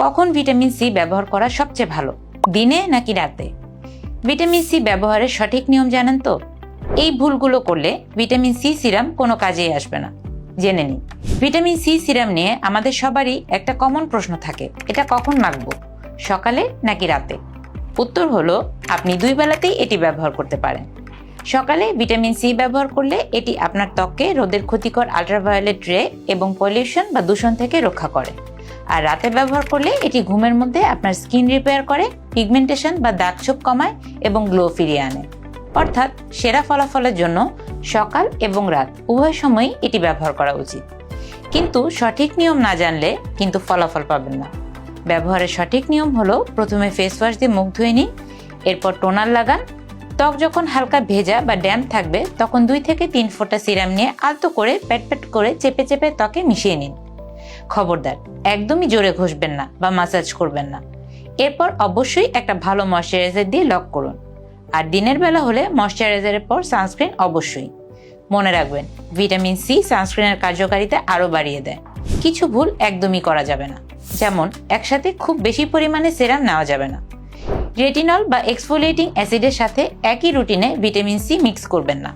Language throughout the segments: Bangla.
কখন ভিটামিন সি ব্যবহার করা সবচেয়ে ভালো, দিনে নাকি রাতে? ভিটামিন সি ব্যবহারের সঠিক নিয়ম জানেন তো? এই ভুলগুলো করলে ভিটামিন সি সিরাম কোনো কাজেই আসবে না। জেনে নিন। ভিটামিন সি সিরাম নিয়ে আমাদের সবারই একটা কমন প্রশ্ন থাকে, এটা কখন মাখবো, সকালে নাকি রাতে? উত্তর হলো, আপনি দুই বেলাতেই এটি ব্যবহার করতে পারেন। সকালে ভিটামিন সি ব্যবহার করলে এটি আপনার ত্বককে রোদের ক্ষতিকর আল্ট্রাভায়োলেট রে এবং পলিউশন বা দূষণ থেকে রক্ষা করে। আর রাতে ব্যবহার করলে এটি ঘুমের মধ্যে আপনার স্কিন রিপেয়ার করে, পিগমেন্টেশন বা দাগ ছোপ কমায় এবং গ্লো ফিরিয়ে আনে। অর্থাৎ সেরা ফলাফলের জন্য সকাল এবং রাত উভয় সময়ই এটি ব্যবহার করা উচিত। কিন্তু সঠিক নিয়ম না জানলে কিন্তু ফলাফল পাবেন না। ব্যবহারের সঠিক নিয়ম হলো, প্রথমে ফেস ওয়াশ দিয়ে মুখ ধুয়ে নিন, এরপর টোনার লাগান। ত্বক যখন হালকা ভেজা বা ড্যাম্প থাকবে তখন 2 থেকে 3 ফোঁটা সিরাম নিয়ে আলতো করে প্যাট করে চেপে চেপে ত্বকে মিশিয়ে নিন। খবরদার, একদমই জোরে ঘষবেন না বা মাসাজ করবেন না। এরপর অবশ্যই একটা ভালো ময়শ্চারাইজার দিয়ে লক করুন। আর দিনের বেলা হলে ময়শ্চারাইজারের পর সানস্ক্রিন অবশ্যই। মনে রাখবেন, ভিটামিন সি সানস্ক্রিনের কার্যকারিতা আরও বাড়িয়ে দেয়। কিছু ভুল একদমই করা যাবে না, যেমন একসাথে খুব বেশি পরিমাণে সেরাম নেওয়া যাবে না। রেটিনল বা এক্সফোলিয়েটিং অ্যাসিডের সাথে একই রুটিনে ভিটামিন সি মিক্স করবেন না।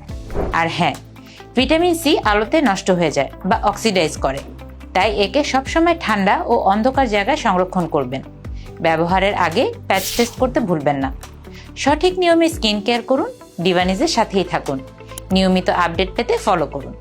আর হ্যাঁ, ভিটামিন সি আলোতে নষ্ট হয়ে যায় বা অক্সিডাইজ করে, তাই একে সবসময় ঠান্ডা ও অন্ধকার জায়গায় সংরক্ষণ করবেন। ব্যবহারের আগে প্যাচ টেস্ট করতে ভুলবেন না। সঠিক নিয়মে স্কিন কেয়ার করুন, ডিভানিজের সাথেই থাকুন। নিয়মিত আপডেট পেতে ফলো করুন।